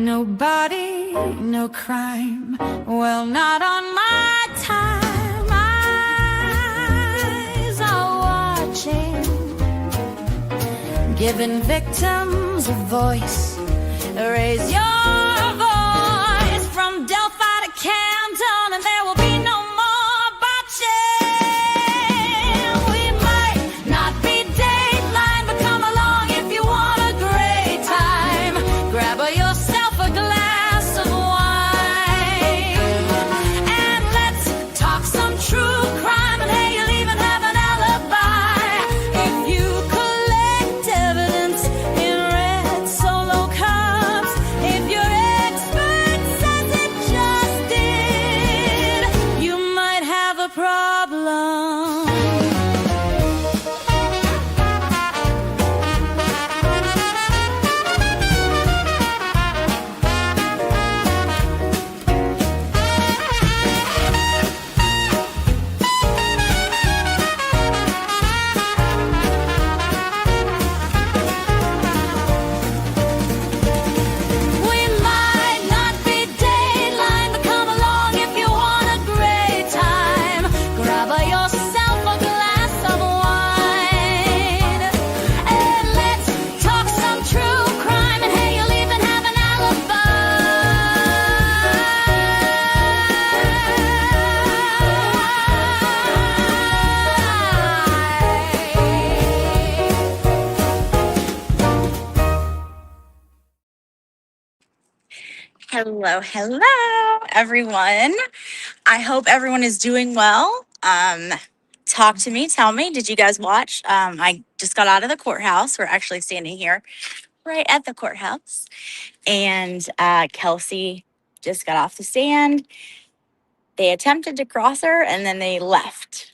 Nobody, no crime. Well, not on my time. Eyes are watching, giving victims a voice. Raise your voice from Delphi to Camden, and there will be no more botching. We might not be Dateline, but come along if you want a great time. Grab yourself a glass of wine, and let's talk some true crime. And hey, you'll even have an alibi if you collect evidence in red solo cups. If your expert says it just did, you might have a problem. We might not be Dateline, but come along if you want a great time. Grab yourself a glass of wine, and let's talk some true crime. And hey, you'll even have an Hello, hello, everyone. I hope everyone is doing well. Talk to me, tell me, did you guys watch? I just got out of the courthouse. We're actually standing here right at the courthouse. And Kelsey just got off the stand. They attempted to cross her and then they left.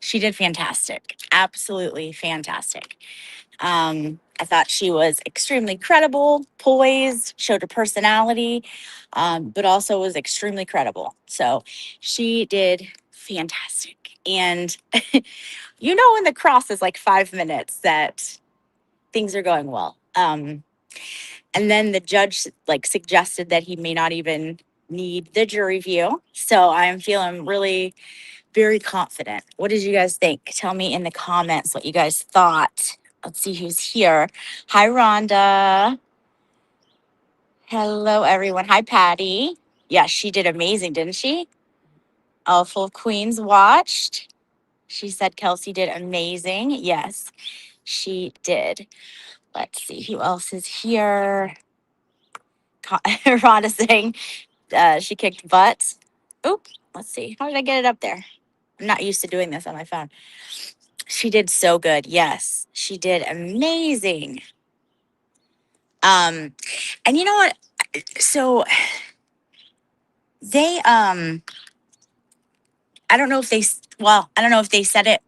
She did fantastic, absolutely fantastic. I thought she was extremely credible, poised, showed her personality, but also was extremely credible. So she did fantastic. And you know, when the cross is like 5 minutes, that things are going well. And then the judge like suggested that he may not even need the jury view. So I'm feeling really very confident. What did you guys think? Tell me in the comments what you guys thought. Let's see who's here. Hi, Rhonda. Hello, everyone. Hi, Patty. Yeah, she did amazing, didn't she? All full of Queens watched. She said Kelsey did amazing. Yes, she did. Let's see who else is here. Rhonda saying she kicked butt. Oop, let's see. How did I get it up there? I'm not used to doing this on my phone. She did so good. Yes, she did amazing. And you know what? So they I don't know if they I don't know if they said it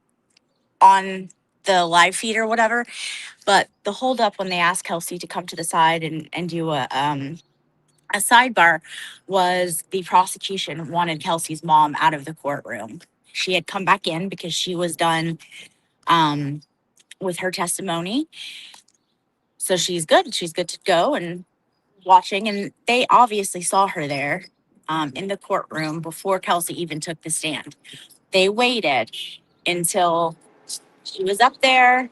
on the live feed or whatever, but the holdup when they asked Kelsey to come to the side and do a sidebar was the prosecution wanted Kelsey's mom out of the courtroom. She had come back in because she was done with her testimony. So she's good. She's good to go and watching. And they obviously saw her there in the courtroom before Kelsey even took the stand. They waited until she was up there.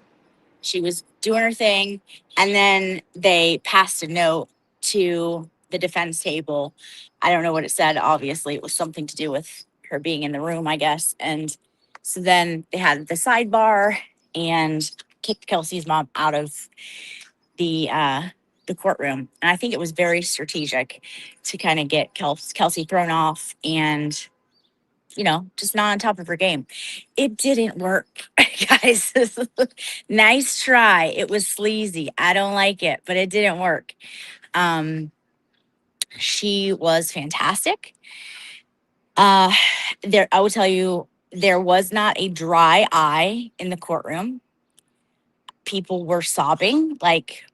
She was doing her thing. And then they passed a note to the defense table. I don't know what it said. Obviously, it was something to do with her being in the room, I guess. And so then they had the sidebar and kicked Kelsey's mom out of the courtroom. And I think it was very strategic to kind of get Kelsey thrown off and, you know, just not on top of her game. It didn't work, guys. Nice try. It was sleazy. I don't like it, but it didn't work. She was fantastic. I will tell you, there was not a dry eye in the courtroom. People were sobbing. Like,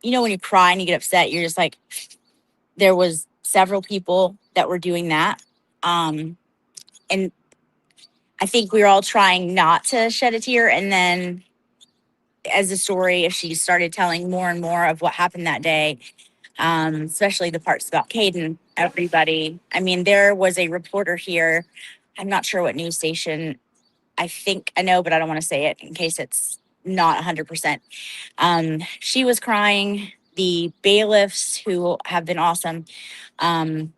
you know, when you cry and you get upset, you're just like, there was several people that were doing that. And I think we were all trying not to shed a tear. And then as the story, if she started telling more and more of what happened that day, especially the parts about Caden, everybody. I mean, there was a reporter here. I'm not sure what news station. I think I know, but I don't want to say it in case it's not 100%. She was crying. The bailiffs, who have been awesome, um,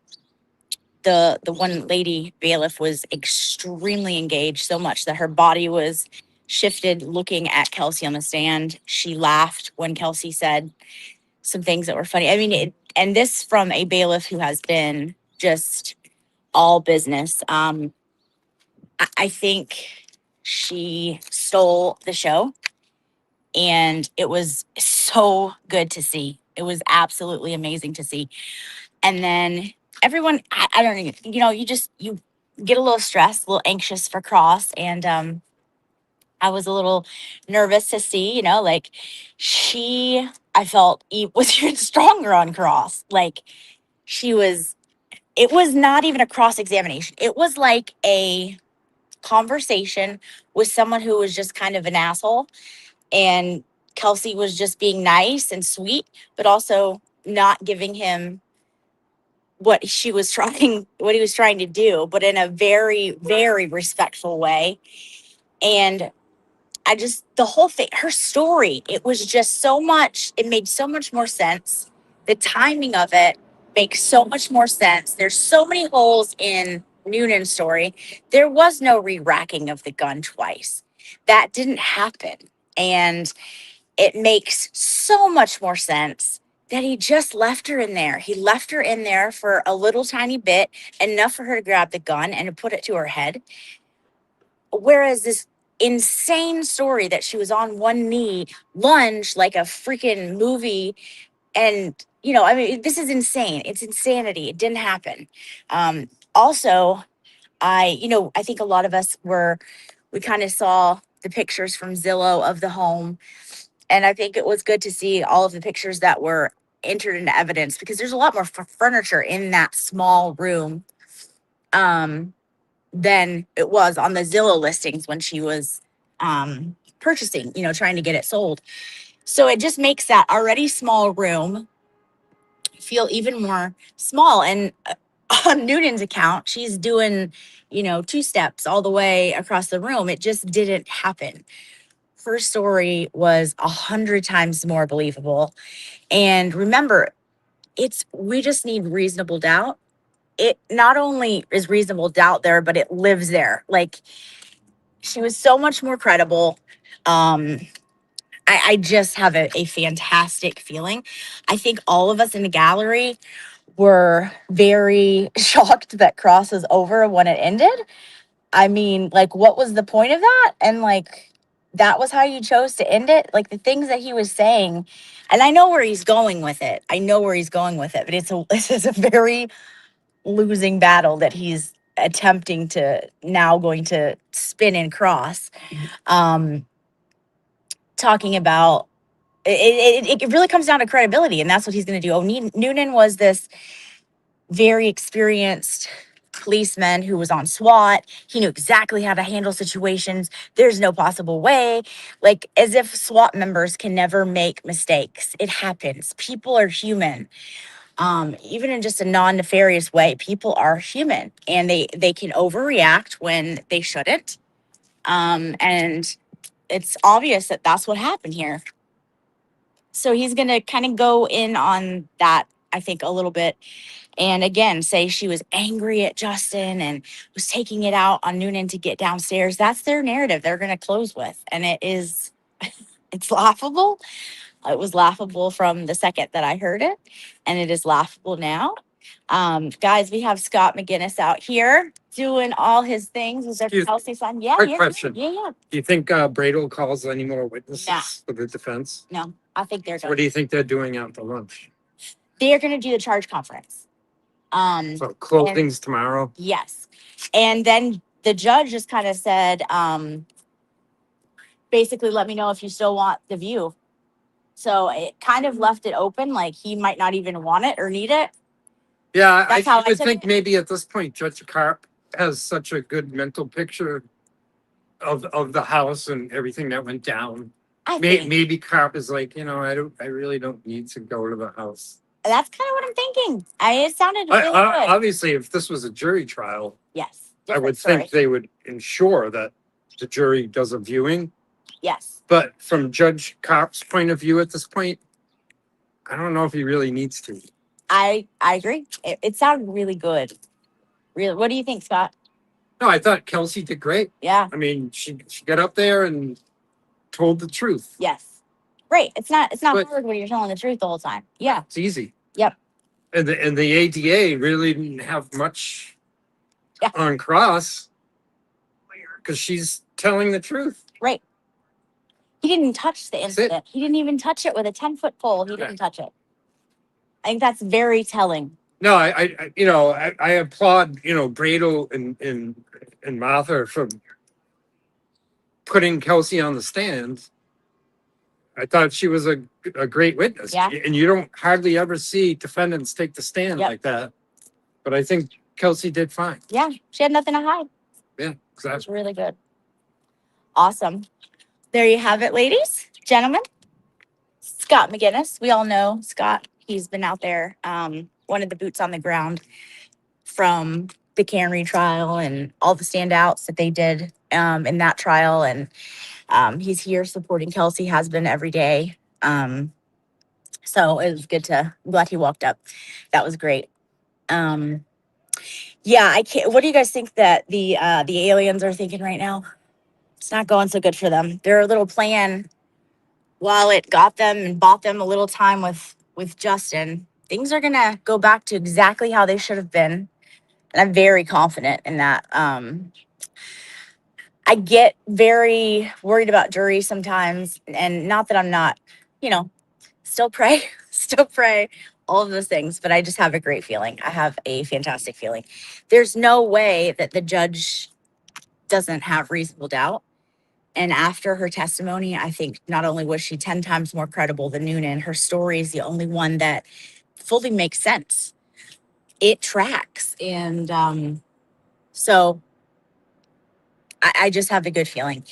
the one lady bailiff was extremely engaged, so much that her body was shifted looking at Kelsey on the stand. She laughed when Kelsey said some things that were funny. I mean, and this from a bailiff who has been just all business. I think she stole the show, and it was so good to see. It was absolutely amazing to see. And then everyone, I don't know, you get a little stressed, a little anxious for Cross. And I was a little nervous to see, like I felt was even stronger on Cross. Like she was, it was not even a cross examination. It was like a conversation with someone who was just kind of an asshole. And Kelsey was just being nice and sweet, but also not giving him what he was trying to do, but in a very, very respectful way. And the whole thing, her story, it was just it made so much more sense. The timing of it makes so much more sense. There's so many holes in Noonan's story. There was no re-racking of the gun twice. That didn't happen. And it makes so much more sense that he just left her in there. He left her in there for a little tiny bit, enough for her to grab the gun and to put it to her head. Whereas this insane story that she was on one knee, lunge like a freaking movie. And, I mean, this is insane. It's insanity. It didn't happen. Also, I think a lot of us we kind of saw the pictures from Zillow of the home. And I think it was good to see all of the pictures that were entered into evidence, because there's a lot more furniture in that small room than it was on the Zillow listings when she was purchasing, trying to get it sold. So it just makes that already small room feel even more small. And on Noonan's account, she's doing, 2 steps all the way across the room. It just didn't happen. Her story was 100 times more believable. And remember, we just need reasonable doubt. It not only is reasonable doubt there, but it lives there. Like, she was so much more credible. I just have a fantastic feeling. I think all of us in the gallery were very shocked that Cross was over when it ended. I mean, like, what was the point of that? And like, that was how you chose to end it? Like, the things that he was saying, and I know where he's going with it. But this is a very losing battle that he's attempting to now going to spin and Cross. Talking about it really comes down to credibility, and that's what he's going to do. Noonan was this very experienced policeman who was on SWAT. He knew exactly how to handle situations. There's no possible way. Like, as if SWAT members can never make mistakes. It happens. People are human. Even in just a non-nefarious way, people are human, and they can overreact when they shouldn't. And it's obvious that that's what happened here. So he's going to kind of go in on that, I think, a little bit. And again, say she was angry at Justin and was taking it out on Noonan to get downstairs. That's their narrative they're going to close with. And it's laughable. It was laughable from the second that I heard it, and it is laughable now. Guys, we have Scott McGinnis out here doing all his things. Was there Kelsey son? Yeah, Quick yeah, question. yeah. Do you think Bradel calls any more witnesses Nah. for the defense? No, I think they're What do you think they're doing after lunch? they are going to do the charge conference. So closings tomorrow? Yes. And then the judge just kind of said, basically, let me know if you still want the view. So it kind of left it open, like he might not even want it or need it. Yeah, That's how I would took think it. maybe at this point, Judge Carp has such a good mental picture of the house and everything that went down. I think Maybe Carp is like, I really don't need to go to the house. That's kind of what I'm thinking. It sounded really good. Obviously, if this was a jury trial, Yes. I different would story. think they would ensure that the jury does a viewing. Yes. But from Judge Kopp's point of view at this point, I don't know if he really needs to. I agree. It sounded really good. Really. What do you think, Scott? No, I thought Kelsey did great. Yeah. I mean, she got up there and told the truth. Yes. Great. It's not But- hard when you're telling the truth the whole time. Yeah. It's easy. Yep. And the ADA really didn't have much Yeah. on cross because she's telling the truth. Right. He didn't touch the That's it. incident. He didn't even touch it with a 10-foot pole. He Yeah. didn't touch it. I think that's very telling. No, I applaud, Bradle and Martha for putting Kelsey on the stand. I thought she was a great witness. Yeah. And you don't hardly ever see defendants take the stand Yep. like that. But I think Kelsey did fine. Yeah. She had nothing to hide. Yeah, It was exactly. really good. Awesome. There you have it, ladies, gentlemen. Scott McGinnis. We all know Scott. He's been out there, one of the boots on the ground from the Canry trial and all the standouts that they did in that trial. And he's here supporting Kelsey, has been every day. So it was good I'm glad he walked up. That was great. Yeah, I can't. What do you guys think that the aliens are thinking right now? It's not going so good for them. Their little plan, while it got them and bought them a little time with Justin, things are gonna go back to exactly how they should have been, and I'm very confident in that. I get very worried about juries sometimes, and not that I'm not, still pray, still pray, all of those things, but I just have a great feeling. I have a fantastic feeling. There's no way that the judge doesn't have reasonable doubt. And after her testimony, I think not only was she 10 times more credible than Noonan, her story is the only one that fully makes sense. It tracks. And so I just have a good feeling.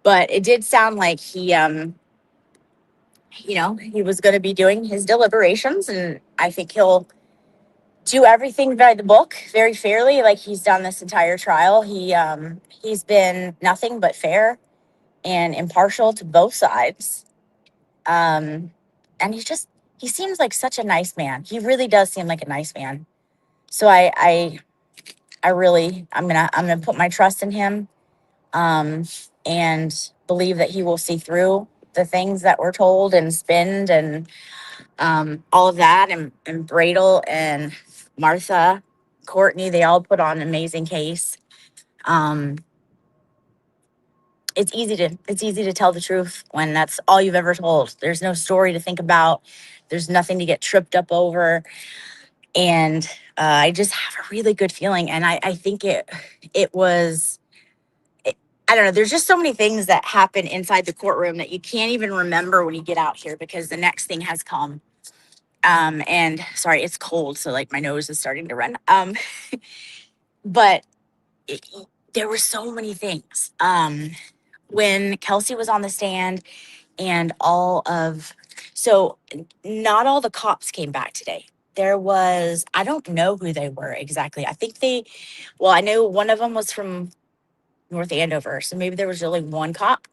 But it did sound like he was going to be doing his deliberations. And I think he'll do everything by the book very fairly, like he's done this entire trial. He's been nothing but fair and impartial to both sides. And he seems like such a nice man. He really does seem like a nice man. So I'm gonna put my trust in him, and believe that he will see through the things that we're told and spend and all of that. And Bradle and Martha, Courtney, they all put on an amazing case. It's easy to tell the truth when that's all you've ever told. There's no story to think about. There's nothing to get tripped up over. And I just have a really good feeling. And I think it was, I don't know. There's just so many things that happen inside the courtroom that you can't even remember when you get out here because the next thing has come. And sorry, it's cold. So like my nose is starting to run. But there were so many things. When Kelsey was on the stand and so not all the cops came back today. There was, I don't know who they were exactly. I think I know one of them was from North Andover. So maybe there was only one cop.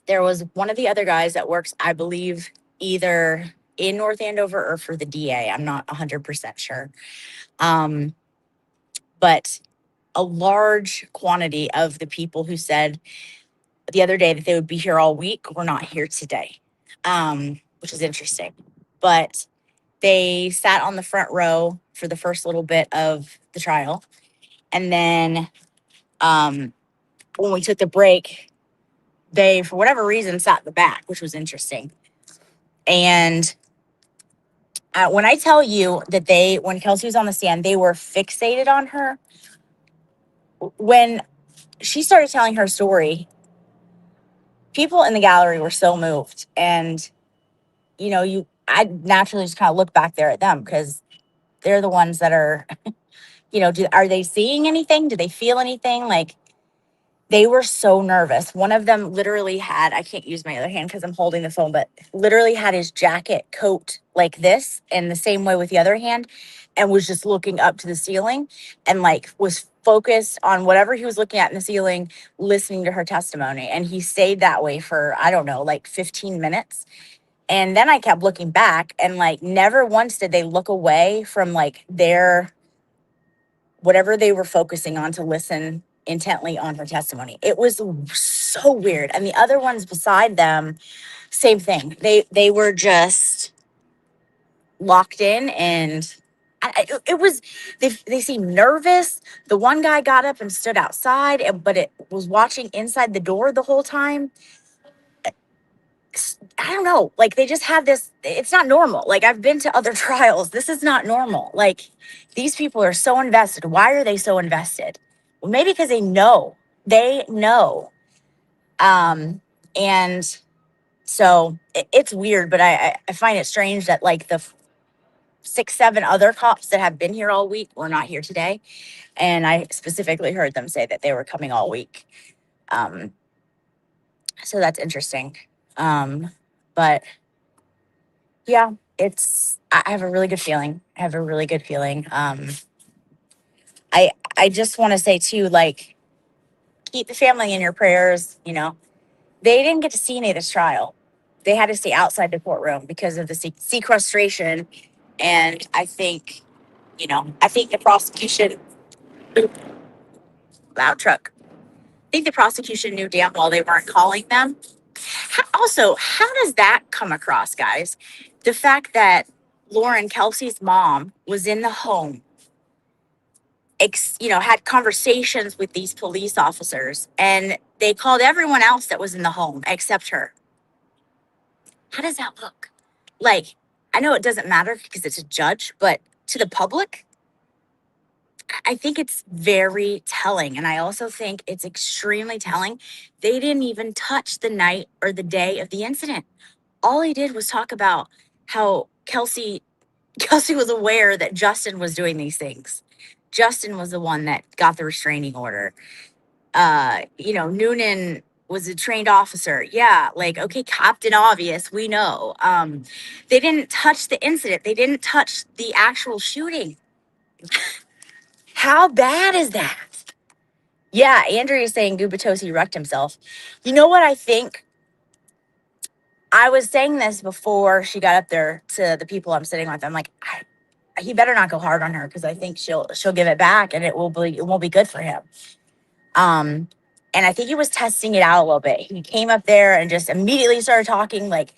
There was one of the other guys that works, I believe, either in North Andover or for the DA. I'm not 100% sure. But a large quantity of the people who said the other day that they would be here all week were not here today, which is interesting. But they sat on the front row for the first little bit of the trial. And then when we took the break, they, for whatever reason, sat in the back, which was interesting. And when I tell you that when Kelsey was on the stand, they were fixated on her. When she started telling her story, people in the gallery were so moved. And, I naturally just kind of look back there at them because they're the ones that are, are they seeing anything? Do they feel anything? Like, They were so nervous. One of them literally had, I can't use my other hand because I'm holding the phone, but literally had his jacket coat like this and the same way with the other hand, and was just looking up to the ceiling and like was focused on whatever he was looking at in the ceiling, listening to her testimony. And he stayed that way for, I don't know, like 15 minutes. And then I kept looking back, and like never once did they look away from like their whatever they were focusing on to listen intently on her testimony. It was so weird. And the other ones beside them, same thing. They were just locked in, and it was they seemed nervous. The one guy got up and stood outside, but it was watching inside the door the whole time. I don't know. Like they just had this. It's not normal. Like I've been to other trials. This is not normal. Like these people are so invested. Why are they so invested? Well, maybe because they know. They know. And so it's weird, but I find it strange that like the 6, 7 other cops that have been here all week were not here today. And I specifically heard them say that they were coming all week. So that's interesting. But yeah, I have a really good feeling. I have a really good feeling. I just want to say too, like, keep the family in your prayers. You know, they didn't get to see any of this trial. They had to stay outside the courtroom because of the sequestration. And I think, I think the prosecution, loud truck. I think the prosecution knew damn well they weren't calling them. How does that come across, guys? The fact that Lauren Kelsey's mom was in the home, had conversations with these police officers, and they called everyone else that was in the home except her. How does that look? Like, I know it doesn't matter because it's a judge, but to the public, I think it's very telling. And I also think it's extremely telling. They didn't even touch the night or the day of the incident. All he did was talk about how Kelsey was aware that Justin was doing these things. Justin was the one that got the restraining order. Noonan was a trained officer. Yeah, like, okay, Captain Obvious, we know. They didn't touch the incident. They didn't touch the actual shooting. How bad is that? Yeah, Andrea is saying Gubatosi wrecked himself. You know what I think? I was saying this before she got up there to the people I'm sitting with. I'm like, he better not go hard on her because I think she'll give it back and it won't be good for him. And I think he was testing it out a little bit. He came up there and just immediately started talking, like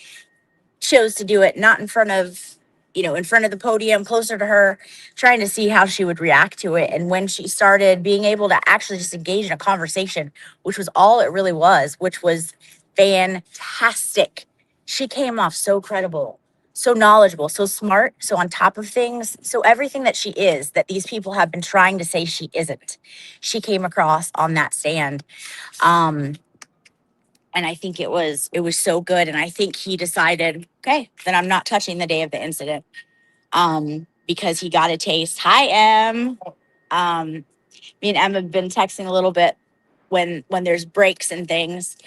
chose to do it not in front of the podium, closer to her, trying to see how she would react to it. And when she started being able to actually just engage in a conversation, which was all it really was, which was fantastic. She came off so credible, so knowledgeable, so smart, so on top of things, so everything that she is, that these people have been trying to say she isn't. She came across on that stand. And I think it was so good. And I think he decided, okay, then I'm not touching the day of the incident. Because he got a taste. Hi, Em. Me and Em have been texting a little bit when there's breaks and things.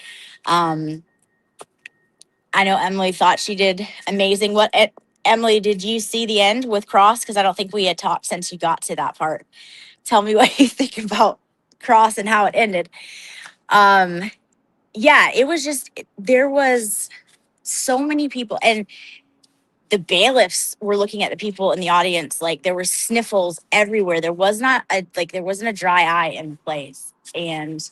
I know Emily thought she did amazing. Emily, did you see the end with Cross? Because I don't think we had talked since you got to that part. Tell me what you think about Cross and how it ended. Yeah, it was just, there was so many people, and the bailiffs were looking at the people in the audience like there were sniffles everywhere. There wasn't a dry eye in place, and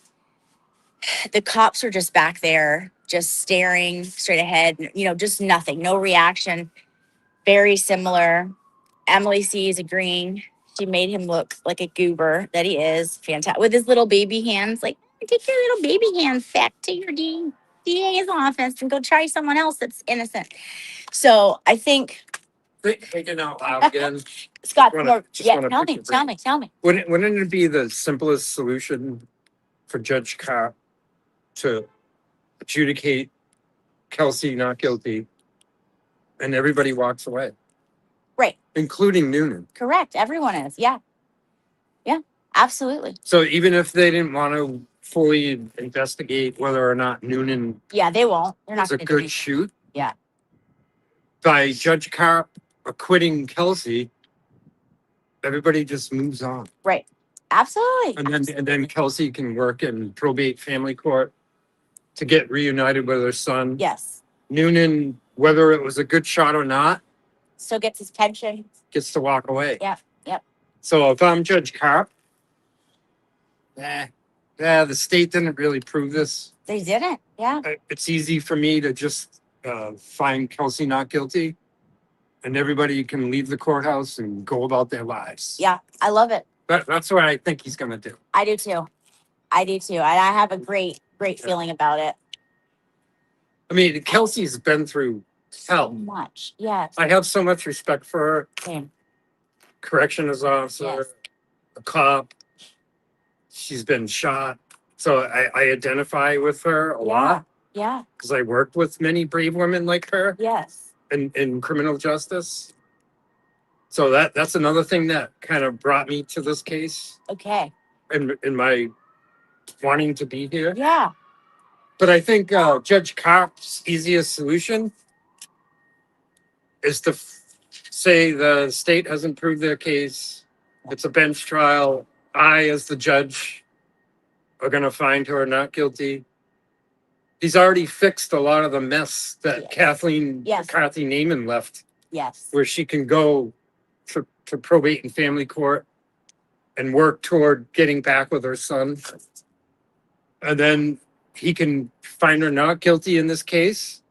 the cops were just back there, just staring straight ahead. Just nothing, no reaction. Very similar. Emily C is agreeing. She made him look like a goober that he is. Fantastic with his little baby hands. Like, take your little baby hands back to your DA's office and go try someone else that's innocent. So I think. Thinking out loud again. Scott, Wanna- just wanna tell pick me, your tell brain. me, tell me. Wouldn't it be the simplest solution for Judge Kopp to adjudicate Kelsey not guilty and everybody walks away, Right, including Noonan? correct. Everyone is. Yeah, absolutely. So even if they didn't want to fully investigate whether or not Noonan Yeah, they won't. They're not was a going to do good anything. shoot. Yeah. By Judge Carp acquitting Kelsey, everybody just moves on. Right. Absolutely. And then Kelsey can work in probate family court to get reunited with her son. Yes. Noonan, whether it was a good shot or not, Still gets his pension. gets to walk away. Yep. Yep. So if I'm Judge Carp, the state didn't really prove this. They didn't. Yeah. It's easy for me to just find Kelsey not guilty, and everybody can leave the courthouse and go about their lives. Yeah. I love it. That's what I think he's going to do. I do too. And I have a great feeling about it. I mean, Kelsey's been through So hell. much. Yes. I have so much respect for her. Same. Corrections officer, Yes. a cop. She's been shot. So I identify with her a lot Yeah. because I worked with many brave women like her Yes. in criminal justice. So that's another thing that kind of brought me to this case Okay. and in my wanting to be here. Yeah. But I think Judge Carp's easiest solution is to say the state hasn't proved their case. It's a bench trial. I, as the judge, are going to find her not guilty. He's already fixed a lot of the mess that Yes. Kathleen Yes. McCarthy Naaman left, Yes. where she can go to probate and family court and work toward getting back with her son. And then he can find her not guilty in this case,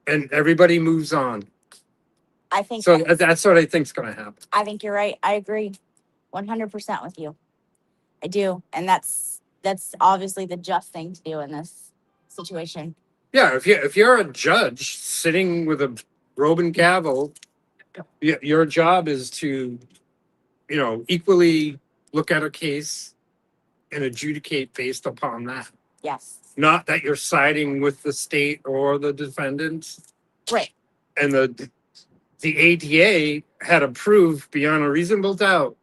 and everybody moves on. I think So that's what I think's going to happen. I think you're right. I agree 100% with you. I do. And that's obviously the just thing to do in this situation. Yeah, if you're a judge sitting with a robe and gavel, your job is to, equally look at a case and adjudicate based upon that. Yes. Not that you're siding with the state or the defendant. Right. And the ADA had approved beyond a reasonable doubt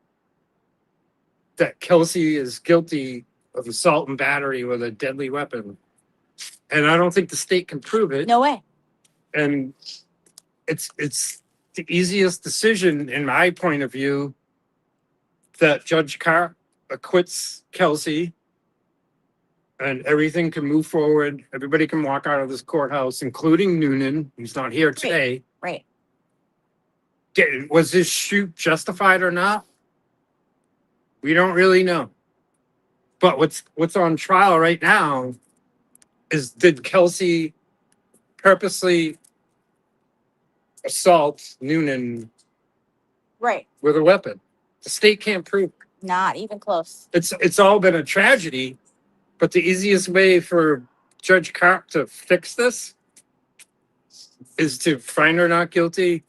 that Kelsey is guilty of assault and battery with a deadly weapon. And I don't think the state can prove it. No way. And it's the easiest decision in my point of view that Judge Carr acquits Kelsey and everything can move forward. Everybody can walk out of this courthouse, including Noonan, who's not here today. Right. Was this shoot justified or not? We don't really know. But what's on trial right now is, did Kelsey purposely assault Noonan Right. with a weapon? The state can't prove it. Not even close. It's all been a tragedy, but the easiest way for Judge Carp to fix this is to find her not guilty,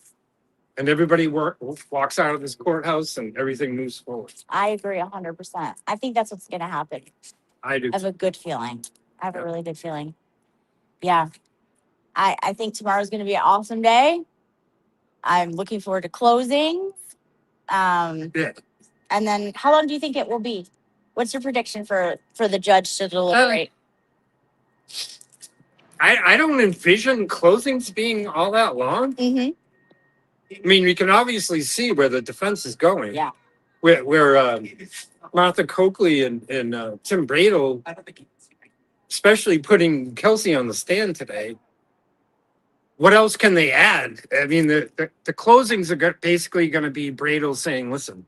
and everybody walks out of this courthouse and everything moves forward. I agree 100%. I think that's what's going to happen. I do. I have a good feeling. I have a Yep. really good feeling. Yeah. I think tomorrow's going to be an awesome day. I'm looking forward to closings. Yeah. And then how long do you think it will be? What's your prediction for the judge to deliberate? I don't envision closings being all that long. Mm-hmm. I mean, we can obviously see where the defense is going. Yeah. Where Martha Coakley and Tim Bradle, especially putting Kelsey on the stand today, what else can they add? I mean, the closings are basically going to be Bradle saying, listen,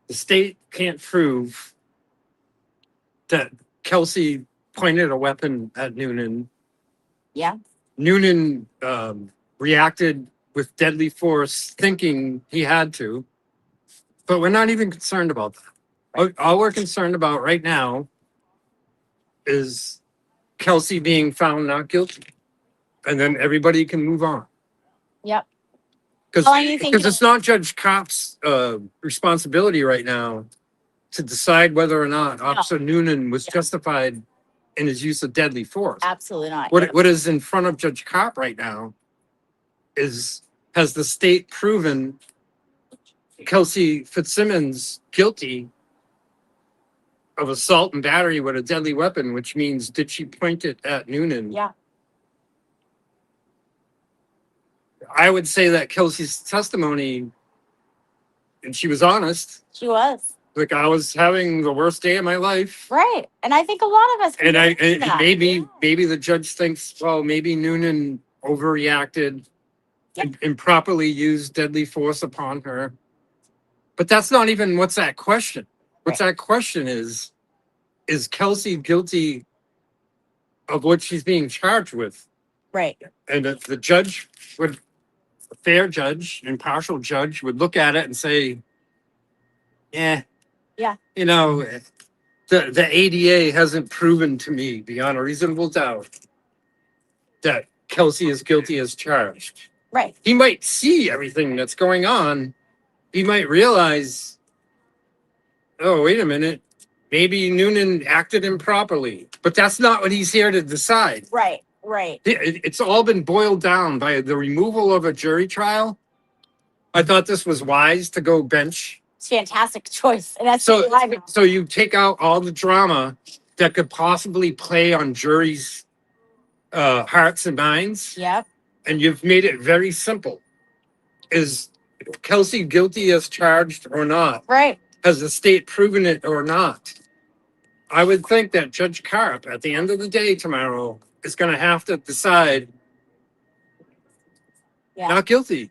the state can't prove that Kelsey pointed a weapon at Noonan. Yeah. Noonan reacted with deadly force, thinking he had to, but we're not even concerned about that. All we're concerned about right now is Kelsey being found not guilty, and then everybody can move on. Yep. Because How long do you think it's not Judge Copp's responsibility right now to decide whether or not Officer Noonan was justified in his use of deadly force. Absolutely not. What is in front of Judge Kopp right now is, has the state proven Kelsey Fitzsimmons guilty of assault and battery with a deadly weapon, which means did she point it at Noonan? Yeah. I would say that Kelsey's testimony, and she was honest. She was. Like, I was having the worst day of my life. Right. And I think a lot of us can And relate to that. maybe the judge thinks, well, maybe Noonan overreacted and improperly used deadly force upon her. But that's not even what's that question. What's that question is Kelsey guilty of what she's being charged with? Right. And the judge would, a fair judge, impartial judge, would look at it and say, yeah. You know, the ADA hasn't proven to me beyond a reasonable doubt that Kelsey is guilty as charged. Right. He might see everything that's going on. He might realize, oh, wait a minute, maybe Noonan acted improperly. But that's not what he's here to decide. Right. Right. It's all been boiled down by the removal of a jury trial. I thought this was wise to go bench. It's a fantastic choice. And that's So you take out all the drama that could possibly play on juries' hearts and minds. Yep. And you've made it very simple. Is Kelsey guilty as charged or not? Right. Has the state proven it or not? I would think that Judge Karp, at the end of the day tomorrow, is going to have to decide not guilty.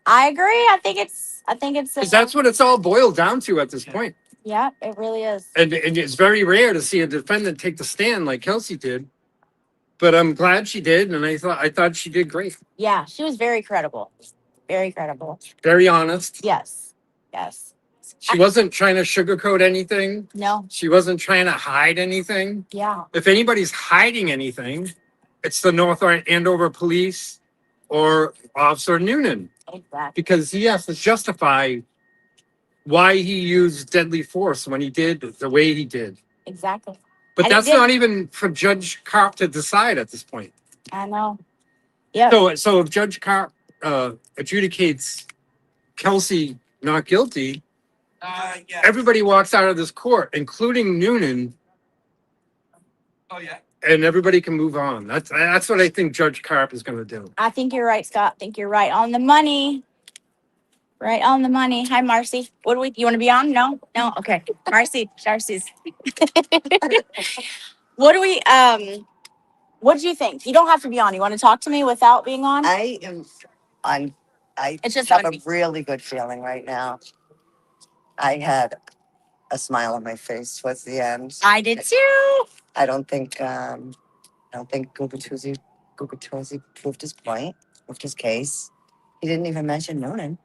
I agree. I think it's Because that's what it's all boiled down to at this point. Yeah, it really is. And it's very rare to see a defendant take the stand like Kelsey did. But I'm glad she did, and I thought she did great. Yeah, she was very credible. Very credible. Very honest. Yes. Yes. She wasn't trying to sugarcoat anything. No. She wasn't trying to hide anything. Yeah. If anybody's hiding anything, it's the North Andover police or Officer Noonan. Exactly. Because he has to justify why he used deadly force when he did the way he did. Exactly. But And that's not even for Judge Karp to decide at this point. I know. Yeah. So if Judge Karp adjudicates Kelsey not guilty, everybody walks out of this court, including Noonan. Oh yeah. And everybody can move on. That's what I think Judge Karp is going to do. I think you're right, Scott. I think you're right on the money. Right on the money. Hi, Marcy. You want to be on? No? Okay. Marcy's. What do you think? You don't have to be on. You want to talk to me without being on? I am on. It's just have on a me. really good feeling right now. I had a smile on my face towards the end. I did too. I don't think Gugatuzi proved his point, proved his case. He didn't even mention Noonan.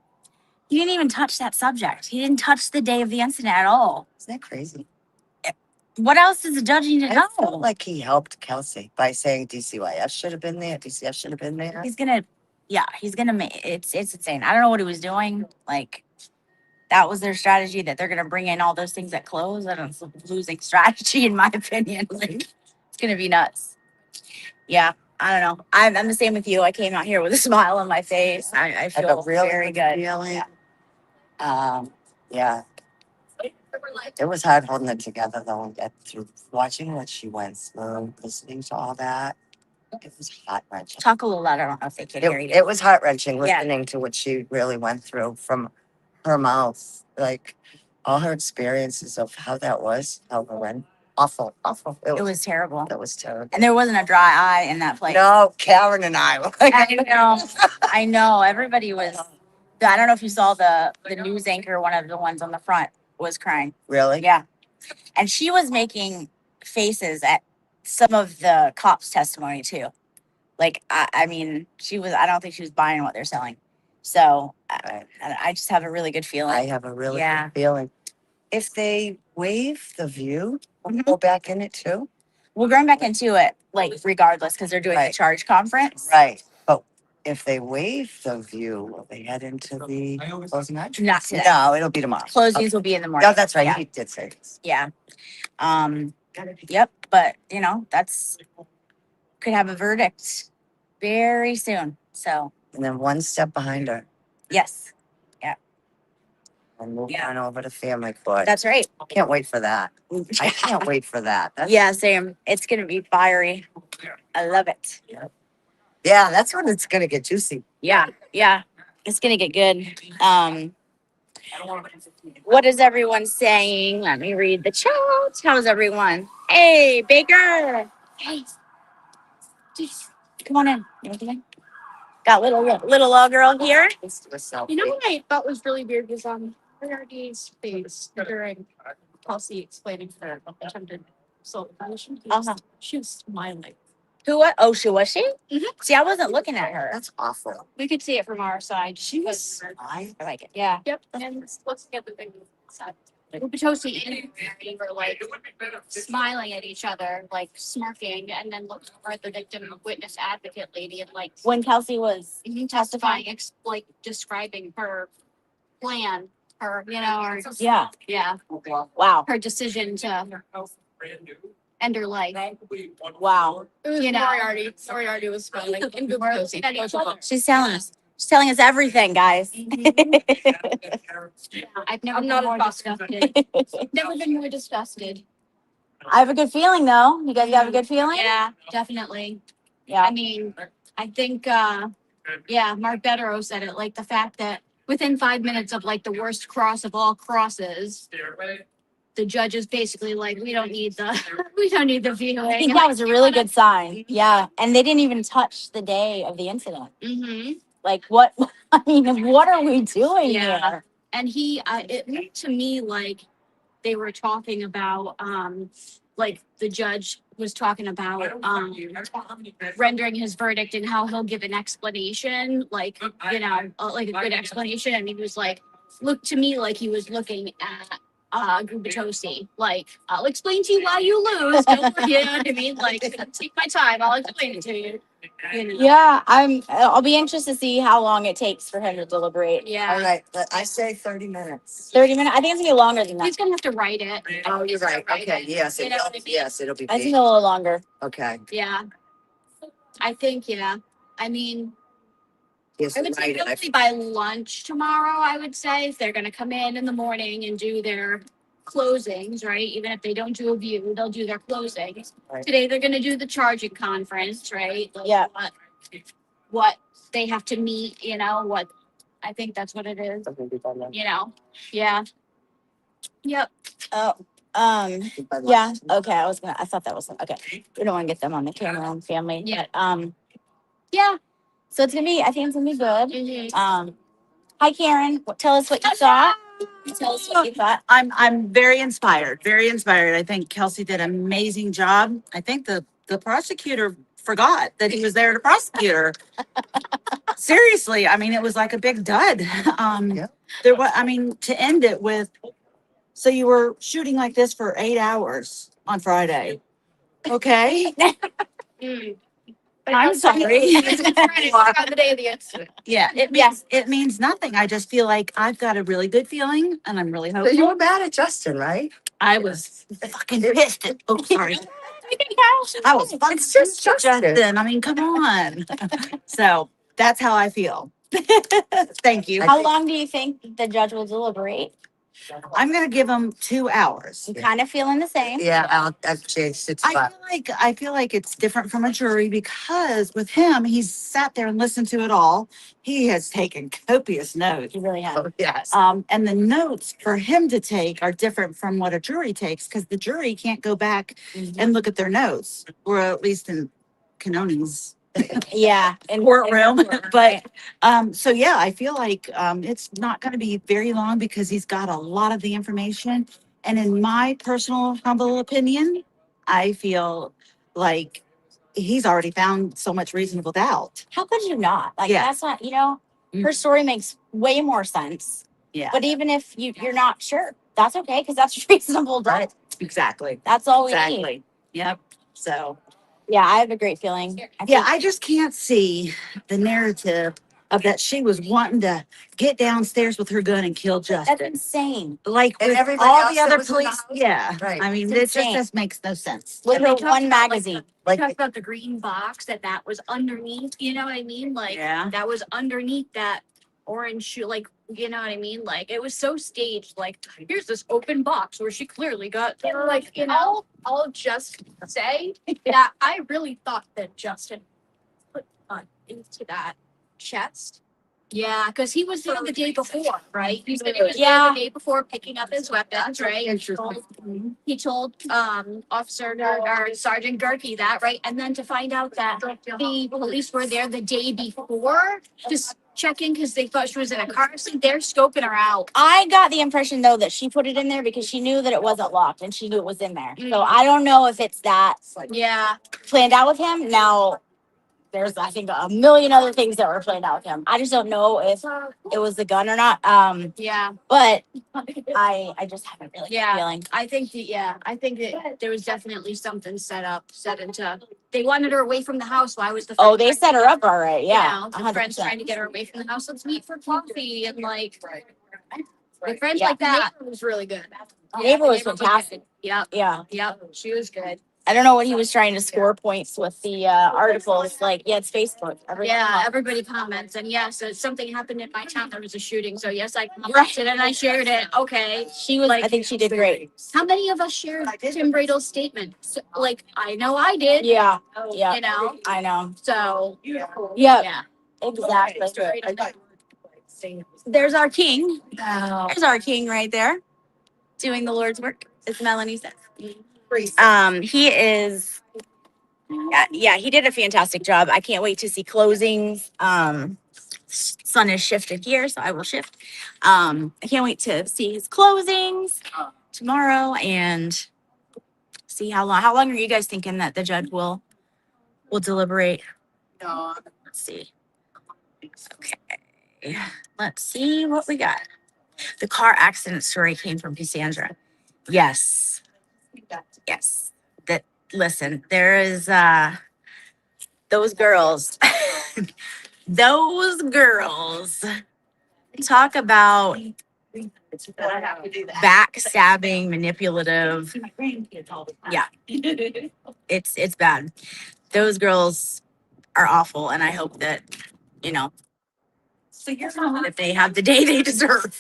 He didn't even touch that subject. He didn't touch the day of the incident at all. Isn't that crazy? What else does the judge need to I know? felt like he helped Kelsey by saying DCYF should have been there, DCF should have been there. He's gonna make it's insane. I don't know what he was doing. Like, that was their strategy, that they're gonna bring in all those things at close. I don't know, it's a losing strategy in my opinion. Like, it's gonna be nuts. Yeah, I don't know. I'm the same with you. I came out here with a smile on my face. I I have feel a really very good good. feeling. Yeah. It was hard holding it together though, through watching what she went through, listening to all that. It was heart wrenching. Talk a little louder. I don't know if they can hear you. It was heart wrenching Yeah. listening to what she really went through from her mouth. Like all her experiences of how that was, how it went. Awful. It was terrible. It was terrible. And there wasn't a dry eye in that place. No, Karen and I were like, I know. Everybody was. I don't know if you saw the news anchor, one of the ones on the front, was crying. Really? Yeah. And she was making faces at some of the cops' testimony too. Like, I mean, I don't think she was buying what they're selling. So I just have a really good feeling. I have a really Yeah. good feeling. If they waive the view, Mhm. go back in it too. We're going back into it, like, regardless, because they're doing the Right. charge conference. Right. But if they waive the view, will they head into the closing arguments? Not today. No, it'll be tomorrow. Closings will be in the morning. No, that's right. Yeah. He did say this. Yeah. Yep. But, could have a verdict very soon. So, And then one step behind her. yes. Yeah. And move on over to family court. That's right. Can't wait for that. I can't wait for that. Yeah, same. It's gonna be fiery. I love it. Yeah, that's when it's gonna get juicy. Yeah, yeah. It's gonna get good. What is everyone saying? Let me read the chat. How's everyone? Hey, Baker. Hey. Come on in. You want to come in? Got little girl here. You know what I thought was really weird was RRD's face during Kelsey explaining her attempted assault violation. Uh-huh. She was smiling. Who? What? Oh, was she? Mhm. See, I wasn't looking at her. That's awful. We could see it from our side. She was. I like it. Yeah. Yep. And let's get the thing side. Upatosi and Mary were like smiling at each other, like smirking, and then looked over at the victim witness advocate lady and like When Kelsey was testifying, like describing her plan, her, or yeah. yeah, Wow. her decision to end her life. Wow. Moriarty was smiling. And Upatosi. She's telling us. She's telling us everything, guys. I've never been more disgusted. Never been more disgusted. I have a good feeling, though. You guys have a good feeling? Yeah, definitely. Yeah. I mean, I think, Mark Bettero said it, like the fact that within 5 minutes of like the worst cross of all crosses, the judge is basically like, we don't need the viewing. I think that was a really good sign. Yeah. And they didn't even touch the day of the incident. Mm-hmm. Like, what? I mean, what are we doing Yeah. here? And it looked to me like they were talking about, like the judge was talking about, rendering his verdict and how he'll give an explanation, like, like a good explanation. And he was like, looked to me like he was looking at, Gubitosi, like, I'll explain to you why you lose. Don't worry, you know what I mean? Like, take my time. I'll explain it to you. Yeah, I'll be interested to see how long it takes for him to deliberate. Yeah. All right, I say 30 minutes. 30 minutes? I think it's gonna be longer than that. He's gonna have to write it. Oh, you're right. Okay, yes, You know what I mean? yes, it'll be I think big. a little longer. Okay, Yeah. I think, yeah. I mean, yes, I would say right. hopefully by lunch tomorrow, I would say, if they're gonna come in the morning and do their closings, right? Even if they don't do a view, they'll do their closings. Right. Today, they're gonna do the charging conference, right? Like Yeah. What they have to meet, what, I think that's what it is, yeah. Yep. Oh, yeah. Okay. I thought that was okay. We don't want to get them on the camera and family. Yeah. But, Yeah. so I think it's gonna be good. Mhm. Hi Karen. Tell us what you thought. Tell us what you thought. I'm very inspired. Very inspired. I think Kelsey did an amazing job. I think the prosecutor forgot that he was there to prosecute her. Seriously, I mean, it was like a big dud. Yeah. There was, I mean, to end it with, so you were shooting like this for 8 hours on Friday. Okay. Mm. I'm sorry. Friday, on the day of the incident. Yeah, it means nothing. I just feel like I've got a really good feeling, and I'm really So you hopeful. were mad at Justin, right? I was fucking pissed. Oh, sorry. I was fucking It's just Justin. Justin. I mean, come on. So that's how I feel. Thank you. How long do you think the judge will deliberate? I'm gonna give him 2 hours. I'm kind of feeling the same. Yeah, I've changed it to I 5. feel like it's different from a jury because with him, he's sat there and listened to it all. He has taken copious notes. You really have. Oh, yes. And the notes for him to take are different from what a jury takes because the jury can't go back and look at their notes, or at least in Canoni's Yeah. In courtroom. courtroom, But so yeah, I feel like it's not going to be very long because he's got a lot of the information. And in my personal humble opinion, I feel like he's already found so much reasonable doubt. How could you not? Like, Yeah. that's not, her story makes way more sense. Yeah, But even if you're not sure, that's okay because that's reasonable doubt. right. Exactly. That's all we need. Exactly. Yep. So Yeah, I have a great feeling. yeah, I just can't see the narrative of that she was wanting to get downstairs with her gun and kill That's Justin. insane. Like And with everybody all else the that other was in the police. house? Yeah. Right. I mean, It's it insane. just makes no sense. With And her they talked one about, like, magazine. Talk Like, about the green box that was underneath, you know what I mean? Like, Yeah. that was underneath that orange shoe, like, you know what I mean? Like, it was so staged. Like, here's this open box where she clearly got, like, you know, I'll just say that I really thought that Justin put into that chest. Yeah, because he was there the day before, right? He was there the day before picking up his weapons, right? He told Officer or Sergeant Gerke that, right? And then to find out that the police were there the day before, just checking because they thought she was in a car accident. They're scoping her out. I got the impression though that she put it in there because she knew that it wasn't locked and she knew it was in there. So I don't know if it's that Yeah, planned out with him. Now there's I think a million other things that were planned out with him. I just don't know if it was the gun or not. yeah. But I just haven't really Yeah. feeling. I think that there was definitely something set into. They wanted her away from the house. Why was the Oh, they set her up all right. Yeah, You know, the friends 100%. trying to get her away from the house. Let's meet for coffee and like with friends Yeah. like that. It was really good. The neighbor was fantastic. Yep, Yeah. yep. She was good. I don't know what he was trying to score points with the articles. Like, yeah, it's Facebook. Yeah, everybody comments, and yes, something happened in my town. There was a shooting, so yes, I commented and I shared it. Okay, She was. I think she did great. how many of us shared Tim Bradle's statement? So, like, I know I did. Yeah. Yeah. You know, I know. so Yeah. yeah. Exactly. There's our king. There's our king right there, doing the Lord's work, as Melanie said. He is. Yeah, he did a fantastic job. I can't wait to see closings. Sun is shifted here, so I will shift. I can't wait to see his closings tomorrow and see how long. How long are you guys thinking that the judge will deliberate? Let's see. Okay, let's see what we got. The car accident story came from Cassandra. Yes. Yes. That listen, there is those girls. Those girls talk about backstabbing, manipulative. Yeah. It's bad. Those girls are awful, and I hope that, you know, that they have the day they deserve.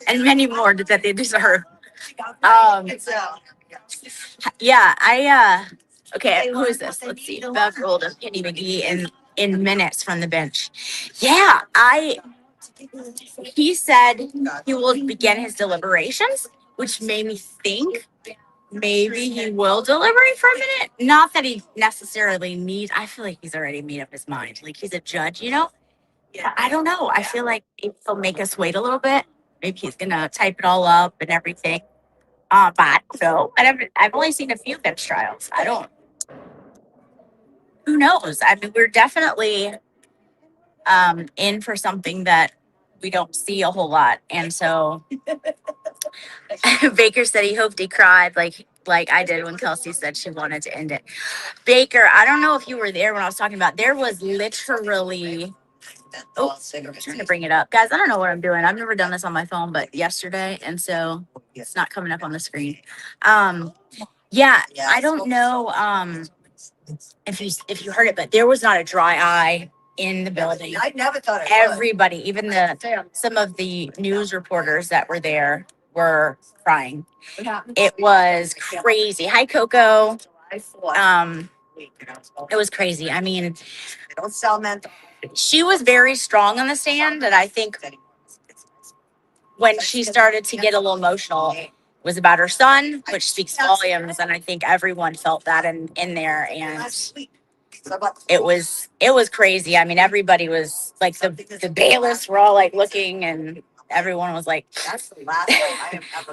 And many more that they deserve. Yeah, okay, who is this? Let's see. Bev rolled a Penny McGee in minutes from the bench. Yeah, he said he will begin his deliberations, which made me think maybe he will deliberate for a minute. Not that he necessarily needs, I feel like he's already made up his mind. Like, he's a judge, you know? Yeah, I don't know. I feel like he'll make us wait a little bit. Maybe he's gonna type it all up and everything. But I don't know. I've only seen a few bench trials. Who knows? I mean, we're definitely in for something that we don't see a whole lot. And so Baker said he hoped he cried like I did when Kelsey said she wanted to end it. Baker, I don't know if you were there when I was talking about, there was literally, I'm trying to bring it up. Guys, I don't know what I'm doing. I've never done this on my phone, but yesterday, and so it's not coming up on the screen. Yeah, I don't know if you heard it, but there was not a dry eye in the building. I never thought it Everybody, even some of the news reporters that were there were crying. It was crazy. Hi, Coco. It was crazy. I mean, don't sell mental. She was very strong on the stand, and I think when she started to get a little emotional, it was about her son, which speaks volumes, and I think everyone felt that in there, and it was crazy. I mean, everybody was like, the bailiffs were all like looking, and everyone was like, That's the last time I have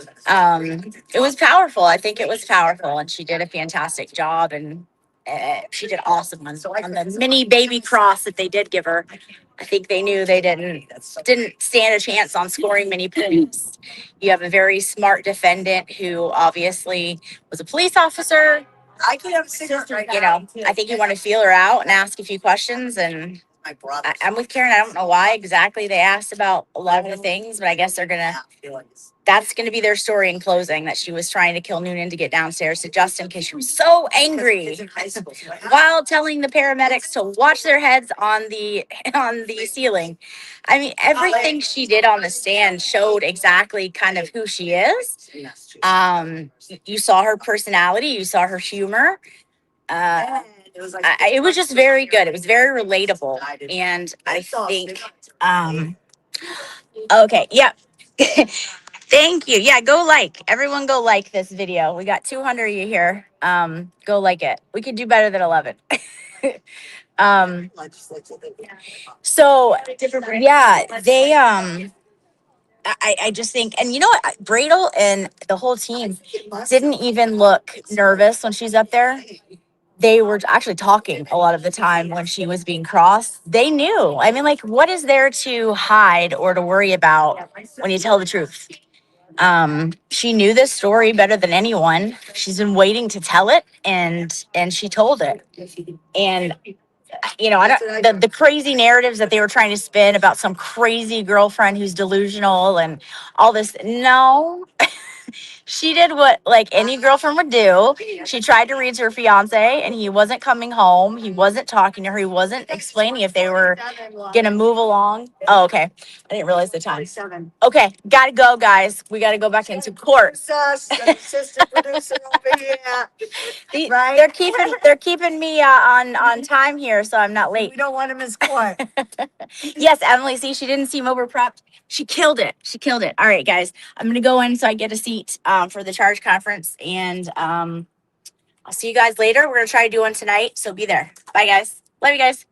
ever. it was powerful. I think it was powerful, and she did a fantastic job, and she did awesome on the mini baby cross that they did give her. I think they knew they didn't stand a chance on scoring many points. You have a very smart defendant who obviously was a police officer. I could have cigarettes right You now. know, I think you want to feel her out and ask a few questions, and My brother. I'm with Karen. I don't know why exactly they asked about a lot of the things, but I guess that's gonna be their story in closing, that she was trying to kill Noonan to get downstairs to Justin because she was so angry while telling the paramedics to watch their heads on the ceiling. I mean, everything she did on the stand showed exactly kind of who she is. You saw her personality, you saw her humor. It was just very good. It was very relatable, and I think, okay, yeah. Thank you. Yeah, everyone go like this video. We got 200 of you here. Go like it. We could do better than 11. um, so yeah, they, I just think, and you know what, Bradel and the whole team didn't even look nervous when she's up there. They were actually talking a lot of the time when she was being crossed. They knew. I mean, like, what is there to hide or to worry about when you tell the truth? She knew this story better than anyone. She's been waiting to tell it, and she told it. And you know, I don't, the crazy narratives that they were trying to spin about some crazy girlfriend who's delusional and all this. No, she did what like any girlfriend would do. She tried to reach her fiance, and he wasn't coming home. He wasn't talking to her. He wasn't explaining if they were gonna move along. Oh, okay. I didn't realize the time. Okay, gotta go, guys. We gotta go back into court. Assistant producer over here. Right? They're keeping me on time here, so I'm not late. We don't want him as court. Yes, Emily. See, she didn't seem over prepped. She killed it. She killed it. All right, guys. I'm gonna go in so I get a seat for the charge conference, and I'll see you guys later. We're gonna try to do one tonight, so be there. Bye, guys. Love you guys.